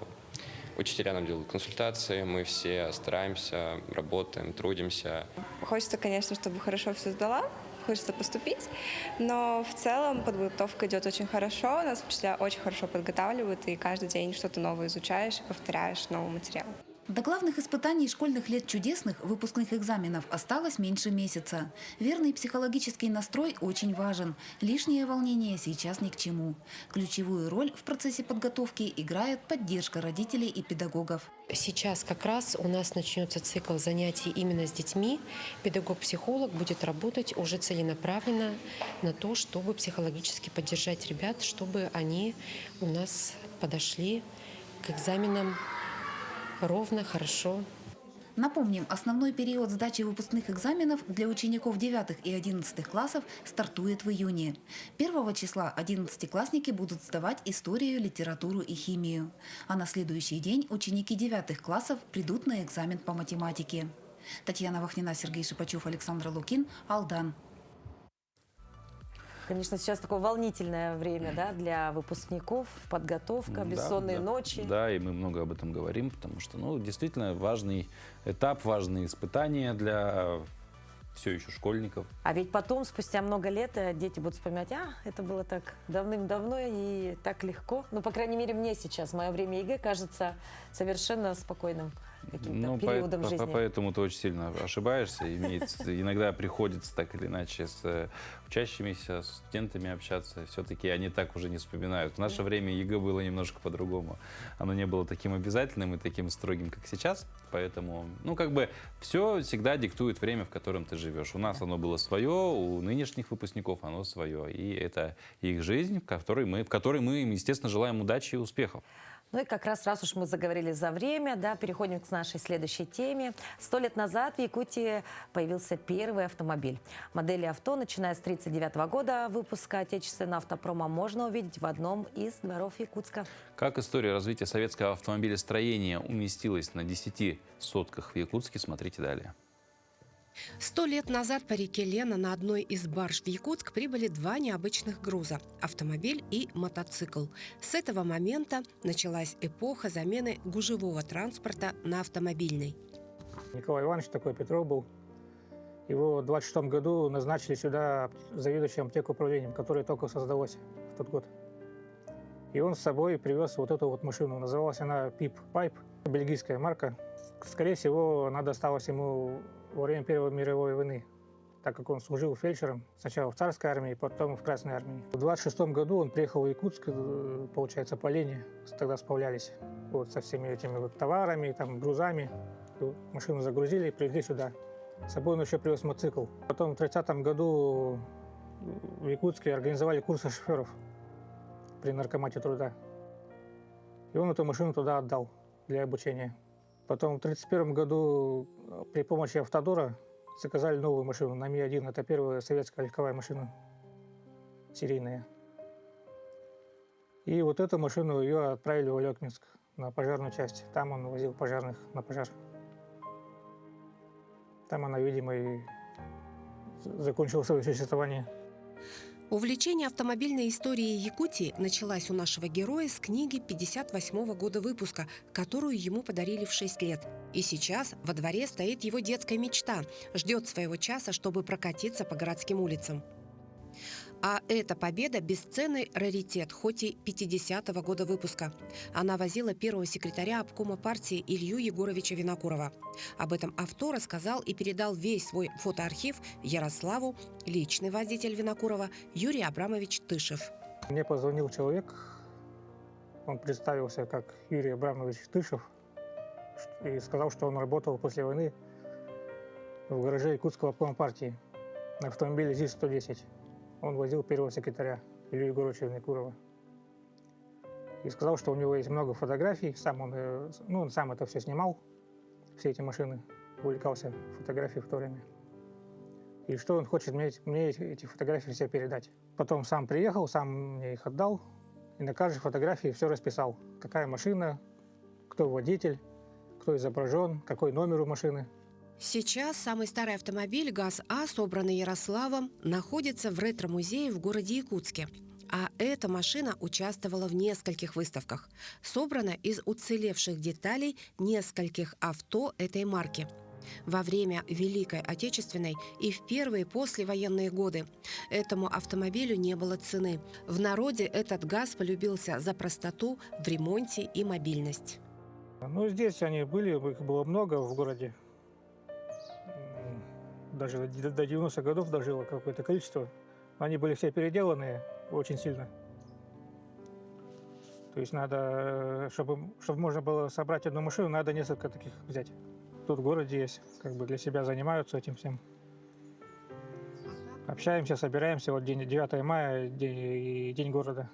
учителя нам делают консультации, мы все стараемся, работаем, трудимся. Хочется, конечно, чтобы хорошо все сдала, хочется поступить, но в целом подготовка идет очень хорошо, нас учителя очень хорошо подготавливают, и каждый день что-то новое изучаешь и повторяешь новый материал. До главных испытаний школьных лет чудесных, выпускных экзаменов, осталось меньше месяца. Верный психологический настрой очень важен. Лишнее волнение сейчас ни к чему. Ключевую роль в процессе подготовки играет поддержка родителей и педагогов. Сейчас как раз у нас начнется цикл занятий именно с детьми. Педагог-психолог будет работать уже целенаправленно на то, чтобы психологически поддержать ребят, чтобы они у нас подошли к экзаменам ровно, хорошо. Напомним, основной период сдачи выпускных экзаменов для учеников 9 и 11 классов стартует в июне. 1 числа 11-классники будут сдавать историю, литературу и химию. А на следующий день ученики 9 классов придут на экзамен по математике. Татьяна Вахнина, Сергей Шипачев, Александр Лукин, Алдан. Конечно, сейчас такое волнительное время, да, для выпускников, подготовка, бессонные ночи. Да, и мы много об этом говорим, потому что, действительно важный этап, важные испытания для все еще школьников. А ведь потом, спустя много лет, дети будут вспоминать, это было так давным-давно и так легко. По крайней мере, мне сейчас, мое время ЕГЭ кажется совершенно спокойным каким-то периодом жизни. Поэтому ты очень сильно ошибаешься. Иногда приходится так или иначе с учащимися, с студентами общаться. Все-таки они так уже не вспоминают. В наше время ЕГЭ было немножко по-другому. Оно не было таким обязательным и таким строгим, как сейчас. Поэтому, все всегда диктует время, в котором ты живешь. У нас оно было свое, у нынешних выпускников оно свое. И это их жизнь, в которой мы им, естественно, желаем удачи и успехов. И как раз уж мы заговорили за время, переходим к нашей следующей теме. 100 лет назад в Якутии появился первый автомобиль. Модели авто, начиная с 1939 года выпуска отечественного автопрома, можно увидеть в одном из дворов Якутска. Как история развития советского автомобилестроения уместилась на 10 сотках в Якутске, смотрите далее. 100 лет назад по реке Лена на одной из барж в Якутск прибыли 2 необычных груза – автомобиль и мотоцикл. С этого момента началась эпоха замены гужевого транспорта на автомобильный. Николай Иванович, такой Петров был. Его в 26 году назначили сюда заведующим аптекуправлением, которое только создалось в тот год. И он с собой привез вот эту вот машину. Называлась она Пип Пайп, бельгийская марка. Скорее всего, она досталась ему во время Первой мировой войны, так как он служил фельдшером сначала в царской армии, потом в Красной армии. В 26 году он приехал в Якутск, получается, по линии, тогда справлялись со всеми этими товарами, грузами. Машину загрузили и привезли сюда. С собой он еще привез мотоцикл. Потом в 30 году в Якутске организовали курсы шоферов при наркомате труда. И он эту машину туда отдал для обучения. Потом в 1931 году при помощи автодора заказали новую машину на Ми-1. Это первая советская легковая машина, серийная. И вот эту машину ее отправили в Алекминск на пожарную часть. Там он возил пожарных на пожар. Там она, видимо, и закончила свое существование. Увлечение автомобильной историей Якутии началось у нашего героя с книги 58 года выпуска, которую ему подарили в 6 лет. И сейчас во дворе стоит его детская мечта, ждет своего часа, чтобы прокатиться по городским улицам. А эта победа – бесценный раритет, хоть и 50-го года выпуска. Она возила первого секретаря обкома партии Илью Егоровича Винокурова. Об этом авто рассказал и передал весь свой фотоархив Ярославу личный водитель Винокурова Юрий Абрамович Тышев. Мне позвонил человек, он представился как Юрий Абрамович Тышев и сказал, что он работал после войны в гараже Якутского обкома партии на автомобиле ЗИС-110. Он возил первого секретаря Илью Егоровича Винокурова. И сказал, что у него есть много фотографий. Сам он сам это все снимал, все эти машины, увлекался фотографией в то время. И что он хочет мне эти фотографии все передать. Потом сам приехал, сам мне их отдал. И на каждой фотографии все расписал. Какая машина, кто водитель, кто изображен, какой номер у машины. Сейчас самый старый автомобиль ГАЗ-А, собранный Ярославом, находится в ретро-музее в городе Якутске. А эта машина участвовала в нескольких выставках. Собрана из уцелевших деталей нескольких авто этой марки. Во время Великой Отечественной и в первые послевоенные годы этому автомобилю не было цены. В народе этот ГАЗ полюбился за простоту в ремонте и мобильность. Ну, здесь они были, их было много в городе. Даже до 90-х годов дожило какое-то количество. Они были все переделанные очень сильно. То есть надо, чтобы можно было собрать одну машину, надо несколько таких взять. Тут в городе есть, как бы для себя занимаются этим всем. Общаемся, собираемся. Вот 9 мая, день города.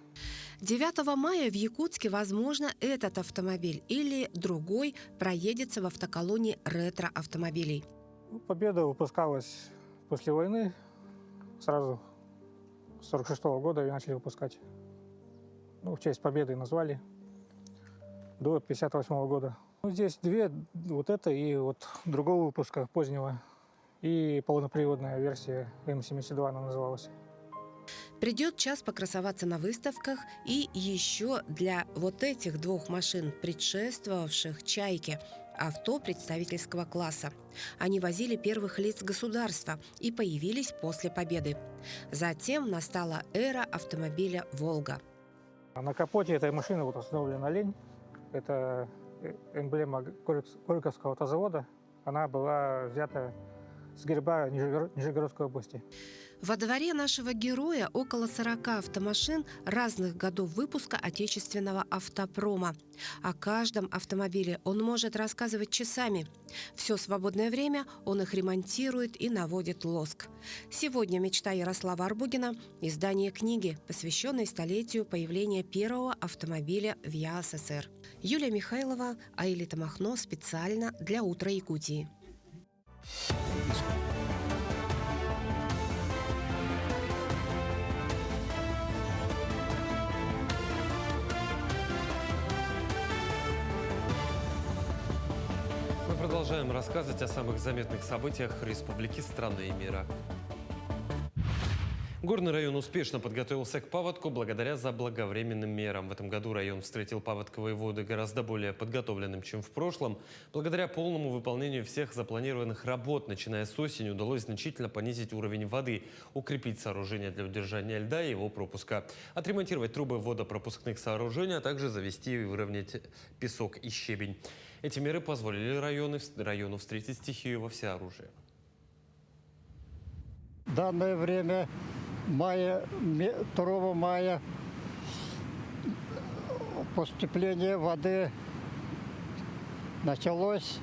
9 мая в Якутске, возможно, этот автомобиль или другой проедется в автоколонии ретро-автомобилей. Победа выпускалась после войны. Сразу с 1946 года ее начали выпускать. В честь победы назвали. До 1958 года. Здесь две, вот это и вот другого выпуска, позднего. И полноприводная версия М-72 она называлась. Придет час покрасоваться на выставках и еще для вот этих двух машин, предшествовавших «Чайке», авто представительского класса. Они возили первых лиц государства и появились после победы. Затем настала эра автомобиля «Волга». На капоте этой машины вот установлен олень. Это эмблема Горьковского автозавода. Она была взята с герба Нижегородской области. Во дворе нашего героя около 40 автомашин разных годов выпуска отечественного автопрома. О каждом автомобиле он может рассказывать часами. Все свободное время он их ремонтирует и наводит лоск. Сегодня мечта Ярослава Арбугина – издание книги, посвященной столетию появления первого автомобиля в ЯССР. Юлия Михайлова, Аэлита Махно специально для «Утра Якутии». Продолжаем рассказывать о самых заметных событиях республики, страны и мира. Горный район успешно подготовился к паводку благодаря заблаговременным мерам. В этом году район встретил паводковые воды гораздо более подготовленным, чем в прошлом. Благодаря полному выполнению всех запланированных работ, начиная с осени, удалось значительно понизить уровень воды, укрепить сооружения для удержания льда и его пропуска, отремонтировать трубы водопропускных сооружений, а также завести и выровнять песок и щебень. Эти меры позволили району встретить стихию во всеоружии. В данное время 2 мая поступление воды началось.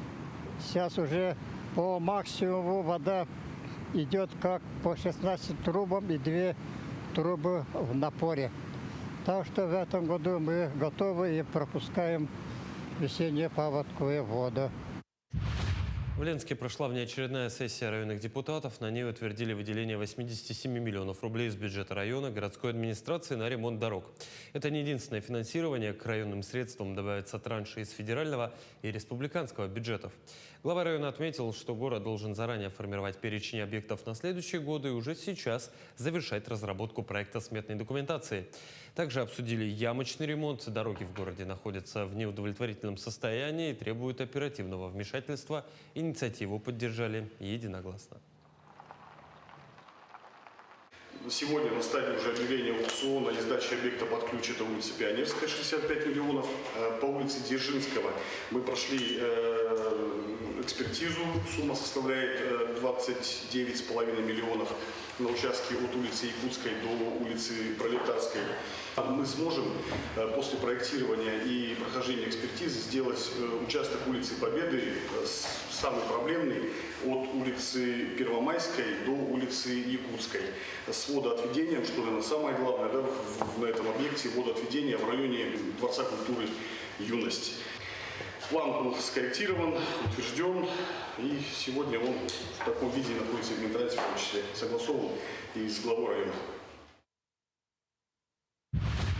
Сейчас уже по максимуму вода идет как по 16 трубам и 2 трубы в напоре. Так что в этом году мы готовы и пропускаем весенние паводковые воды. В Ленске прошла внеочередная сессия районных депутатов. На ней утвердили выделение 87 миллионов рублей из бюджета района городской администрации на ремонт дорог. Это не единственное финансирование. К районным средствам добавятся транши из федерального и республиканского бюджетов. Глава района отметил, что город должен заранее формировать перечень объектов на следующие годы и уже сейчас завершать разработку проекта сметной документации. Также обсудили ямочный ремонт. Дороги в городе находятся в неудовлетворительном состоянии и требуют оперативного вмешательства. Инициативу поддержали единогласно. Сегодня на стадии уже объявления аукциона и сдачи объекта под ключ это улица Пионерская, 65 миллионов. По улице Дзержинского мы прошли экспертизу, сумма составляет 29,5 миллионов на участке от улицы Якутской до улицы Пролетарской. Мы сможем после проектирования и прохождения экспертизы сделать участок улицы Победы самый проблемный от улицы Первомайской до улицы Якутской с водоотведением, что, наверное, самое главное, да, на этом объекте водоотведение в районе Дворца культуры юности. План был скорректирован, утвержден, и сегодня он в таком виде находится в Минтрансе, в том числе согласован и с главой района.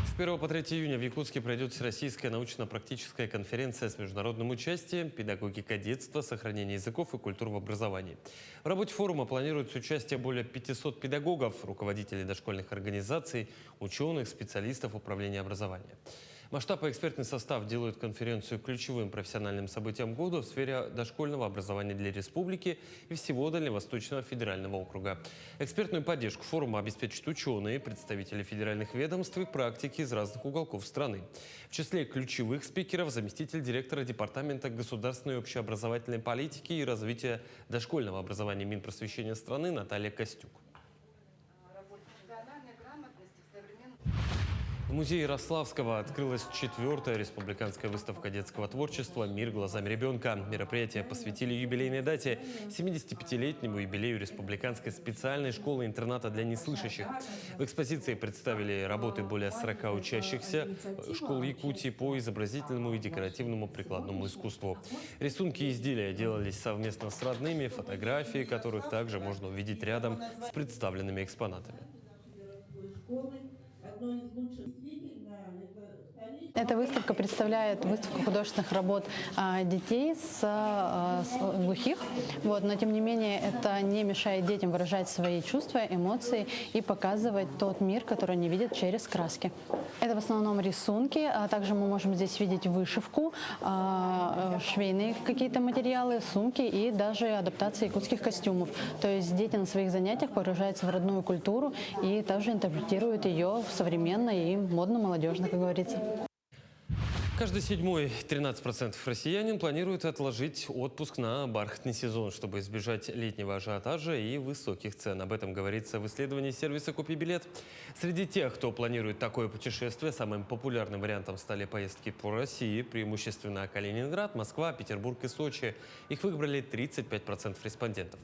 С 1 по 3 июня в Якутске пройдет Всероссийская научно-практическая конференция с международным участием «Педагогика детства. Сохранение языков и культур в образовании». В работе форума планируется участие более 500 педагогов, руководителей дошкольных организаций, ученых, специалистов управления образования. Масштаб и экспертный состав делают конференцию ключевым профессиональным событием года в сфере дошкольного образования для республики и всего Дальневосточного федерального округа. Экспертную поддержку форума обеспечат ученые, представители федеральных ведомств и практики из разных уголков страны. В числе ключевых спикеров заместитель директора Департамента государственной общеобразовательной политики и развития дошкольного образования Минпросвещения страны Наталья Костюк. В музее Ярославского открылась 4-я республиканская выставка детского творчества «Мир глазами ребенка». Мероприятие посвятили юбилейной дате 75-летнему юбилею республиканской специальной школы-интерната для неслышащих. В экспозиции представили работы более 40 учащихся школ Якутии по изобразительному и декоративному прикладному искусству. Рисунки и изделия делались совместно с родными, фотографии которых также можно увидеть рядом с представленными экспонатами. Эта выставка представляет выставку художественных работ детей с глухих, но тем не менее это не мешает детям выражать свои чувства, эмоции и показывать тот мир, который они видят через краски. Это в основном рисунки, а также мы можем здесь видеть вышивку, швейные какие-то материалы, сумки и даже адаптации якутских костюмов. То есть дети на своих занятиях погружаются в родную культуру и также интерпретируют ее современно и модно-молодежно, как говорится. Каждый седьмой 13% россиянин планирует отложить отпуск на бархатный сезон, чтобы избежать летнего ажиотажа и высоких цен. Об этом говорится в исследовании сервиса «Купи билет». Среди тех, кто планирует такое путешествие, самым популярным вариантом стали поездки по России, преимущественно Калининград, Москва, Петербург и Сочи. Их выбрали 35% респондентов.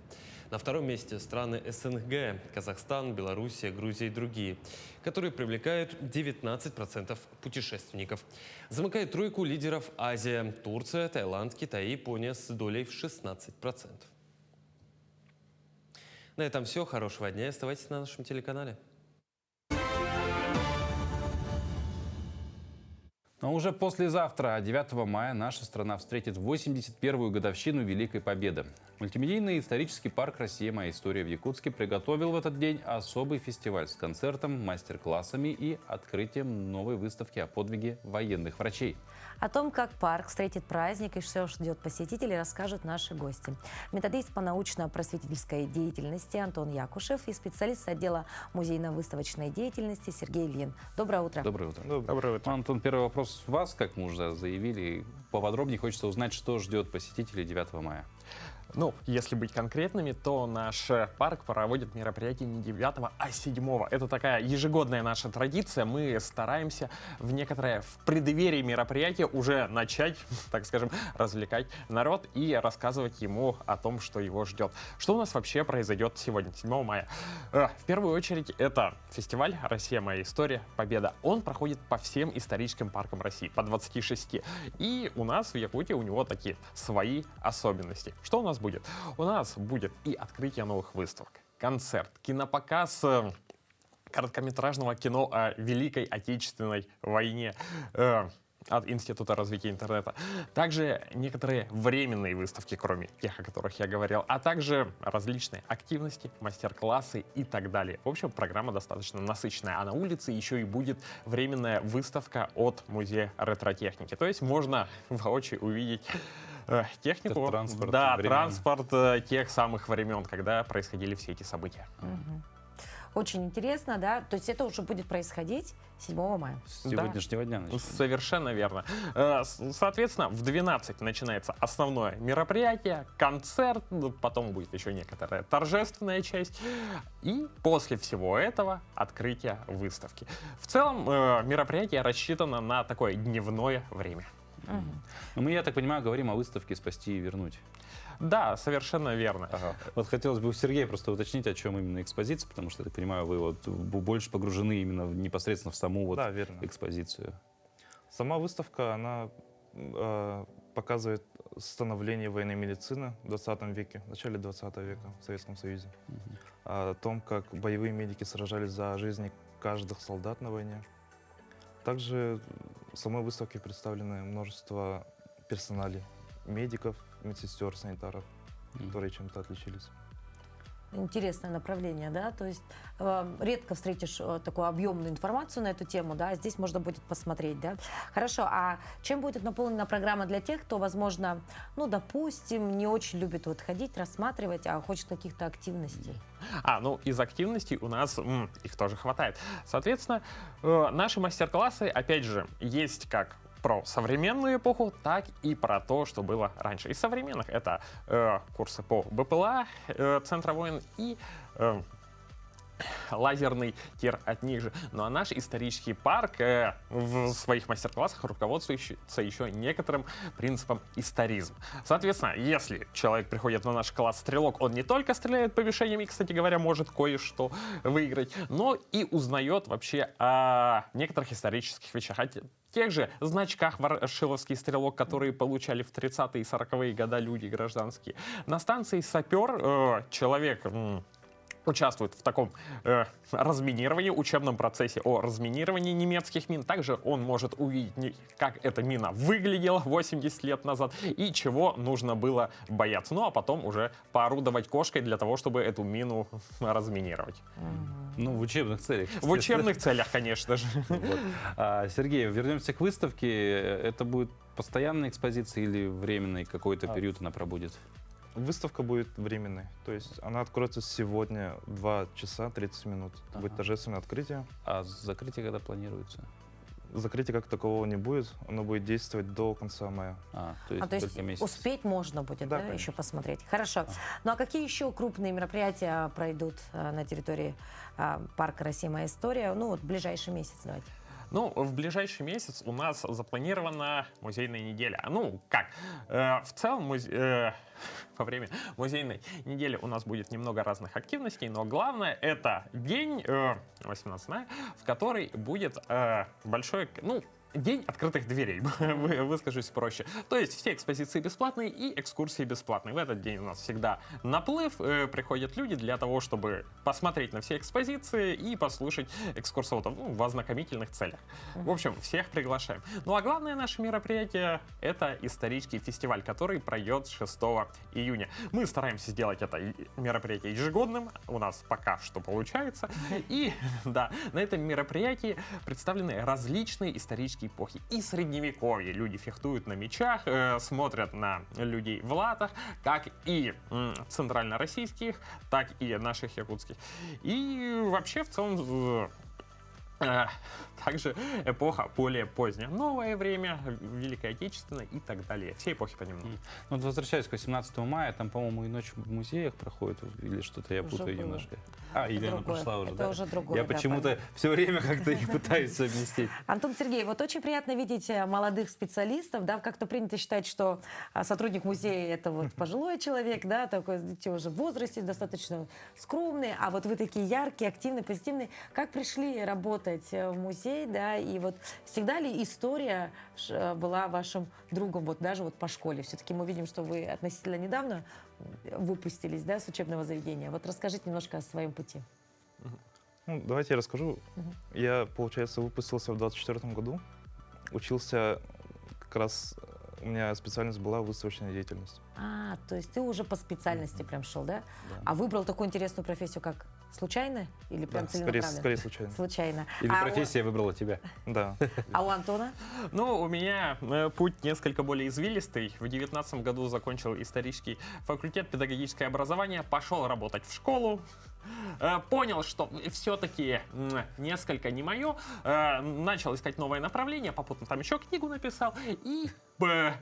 На втором месте страны СНГ – Казахстан, Белоруссия, Грузия и другие, которые привлекают 19% путешественников. Замыкает тройку лидеров Азия – Турция, Таиланд, Китай и Япония с долей в 16%. На этом все. Хорошего дня и оставайтесь на нашем телеканале. Но уже послезавтра, 9 мая, наша страна встретит 81-ю годовщину Великой Победы. Мультимедийный исторический парк «Россия. Моя история» в Якутске приготовил в этот день особый фестиваль с концертом, мастер-классами и открытием новой выставки о подвиге военных врачей. О том, как парк встретит праздник и что ждет посетителей, расскажут наши гости. Методист по научно-просветительской деятельности Антон Якушев и специалист отдела музейно-выставочной деятельности Сергей Ильин. Доброе утро. Доброе утро. Доброе утро. Антон, первый вопрос вас, как мы уже заявили. Поподробнее хочется узнать, что ждет посетителей 9 мая. Ну, если быть конкретными, то наш парк проводит мероприятие не 9, а 7. Это такая ежегодная наша традиция. Мы стараемся в преддверии мероприятия уже начать, так скажем, развлекать народ и рассказывать ему о том, что его ждет. Что у нас вообще произойдет сегодня, 7 мая? В первую очередь, это фестиваль «Россия. Моя история. Победа». Он проходит по всем историческим паркам России, по 26. И у нас в Якутии у него такие свои особенности. Что у нас нас будет? У нас будет и открытие новых выставок, концерт, кинопоказ короткометражного кино о Великой Отечественной войне от Института развития интернета. Также некоторые временные выставки, кроме тех, о которых я говорил, а также различные активности, мастер-классы и так далее. В общем, программа достаточно насыщенная. А на улице еще и будет временная выставка от Музея ретротехники. То есть можно воочию увидеть технику, транспорт времен. транспорт тех самых времен, когда происходили все эти события. Очень интересно, да? То есть это уже будет происходить 7 мая. С сегодняшнего дня начинается. Совершенно верно. Соответственно, в 12 начинается основное мероприятие, концерт, потом будет еще некоторая торжественная часть, и после всего этого открытие выставки. В целом мероприятие рассчитано на такое дневное время. Но мы, я так понимаю, говорим о выставке «Спасти и вернуть». Да, совершенно верно. Ага. Вот хотелось бы у Сергея просто уточнить, о чем именно экспозиция, потому что, я так понимаю, вы вот больше погружены именно непосредственно в саму вот экспозицию. Сама выставка, она показывает становление военной медицины в 20 веке, в начале 20 века в Советском Союзе. О том, как боевые медики сражались за жизни каждых солдат на войне. Также в самой выставке представлены множество персоналей, медиков, медсестер, санитаров, которые чем-то отличились. Интересное направление, да, то есть редко встретишь такую объемную информацию на эту тему, да, здесь можно будет посмотреть, да. Хорошо, а чем будет наполнена программа для тех, кто, возможно, ну, допустим, не очень любит вот ходить, рассматривать, а хочет каких-то активностей? Ну, из активностей у нас их тоже хватает. Соответственно, наши мастер-классы, опять же, есть как про современную эпоху, так и про то, что было раньше. Из современных это курсы по БПЛА Центра войн и лазерный тир от них же. Ну а наш исторический парк в своих мастер-классах руководствуется еще некоторым принципом историзм. Соответственно, если человек приходит на наш класс стрелок, он не только стреляет по мишеням и, кстати говоря, может кое-что выиграть, но и узнает вообще о некоторых исторических вещах, о тех же значках «Ворошиловский стрелок», которые получали в 30-е и 40-е годы люди гражданские. На станции «Сапер» человек участвует в таком разминировании, учебном процессе о разминировании немецких мин. Также он может увидеть, как эта мина выглядела 80 лет назад и чего нужно было бояться. Ну а потом уже поорудовать кошкой для того, чтобы эту мину разминировать. Ну, в учебных целях. В учебных целях, конечно же. Вот. Сергей, вернемся к выставке. Это будет постоянная экспозиция или временный какой-то период она пробудет? Выставка будет временной, то есть она откроется сегодня 2 часа 30 минут. Будет торжественное открытие. А закрытие когда планируется? Закрытия как такового не будет, оно будет действовать до конца мая. То есть успеть можно будет, да, еще посмотреть. Хорошо. Ну а какие еще крупные мероприятия пройдут на территории парка «Россия. Моя история»? Ну вот в ближайший месяц давайте. Ну, в ближайший месяц у нас запланирована музейная неделя. Ну, как? В целом, во время музейной недели у нас будет немного разных активностей, но главное — это день 18 мая, в который будет большой, день открытых дверей, выскажусь проще. То есть все экспозиции бесплатные и экскурсии бесплатные. В этот день у нас всегда наплыв, приходят люди для того, чтобы посмотреть на все экспозиции и послушать экскурсоводов в ознакомительных целях. В общем, всех приглашаем. Ну а главное наше мероприятие — это исторический фестиваль, который пройдет 6 июня. Мы стараемся сделать это мероприятие ежегодным, у нас пока что получается. И да, на этом мероприятии представлены различные исторические эпохи. И средневековье. Люди фехтуют на мечах, смотрят на людей в латах, как и центрально-российских, так и наших якутских. И вообще в целом также эпоха более поздняя. Новое время, Великая Отечественная и так далее. Все эпохи понемногу. Ну, вот возвращаясь к 18 мая, там, по-моему, и ночь в музеях проходит, или что-то я путаю немножко. Или она прошла уже, да? Уже другое, я почему-то все время как-то их пытаюсь совместить. Антон, Сергей, вот очень приятно видеть молодых специалистов, да, как-то принято считать, что сотрудник музея — это вот пожилой человек, да, такой уже в возрасте, достаточно скромный, а вот вы такие яркие, активные, позитивные. Как пришли работать работать в музей, да, и вот всегда ли история была вашим другом, вот даже вот по школе? Все-таки мы видим, что вы относительно недавно выпустились, да, с учебного заведения. Вот расскажите немножко о своем пути. Ну, давайте я расскажу. Я, получается, выпустился в 24 году. Учился как раз, у меня специальность была выставочная деятельность. То есть ты уже по специальности прям шел, да? А выбрал такую интересную профессию, как случайно или прям целенаправленно? Скорее случайно. Случайно. Или профессия выбрала тебя? Да. А у Антона? Ну, у меня путь несколько более извилистый. В 19 году закончил исторический факультет, педагогическое образование, пошел работать в школу. Понял, что все-таки несколько не мое. Начал искать новое направление, попутно там еще книгу написал и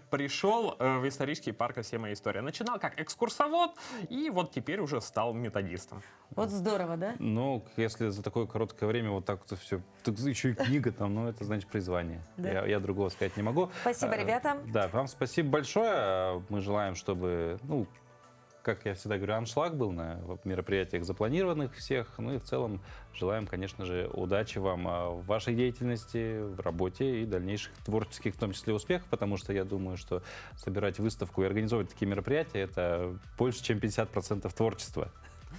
пришел в исторический парк «Все моя история». Начинал как экскурсовод и вот теперь уже стал методистом. Вот здорово, да? Ну, если за такое короткое время вот так вот все, так еще и книга там, ну, это значит призвание. Да. Я другого сказать не могу. Спасибо, ребята. Да, вам спасибо большое. Мы желаем, чтобы, ну, как я всегда говорю, аншлаг был на мероприятиях запланированных всех. Ну и в целом желаем, конечно же, удачи вам в вашей деятельности, в работе и дальнейших творческих, в том числе, успехов, потому что я думаю, что собирать выставку и организовывать такие мероприятия — это больше, чем 50% творчества.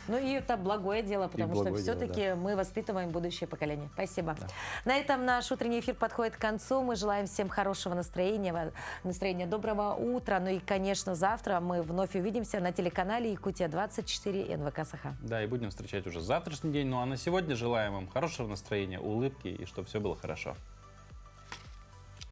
Ну и это благое дело, потому что благое дело, все-таки мы воспитываем будущее поколение. Спасибо. Да. На этом наш утренний эфир подходит к концу. Мы желаем всем хорошего настроения, доброго утра. Ну и, конечно, завтра мы вновь увидимся на телеканале Якутия-24 НВК Саха. Да, и будем встречать уже завтрашний день. Ну а на сегодня желаем вам хорошего настроения, улыбки и чтобы все было хорошо.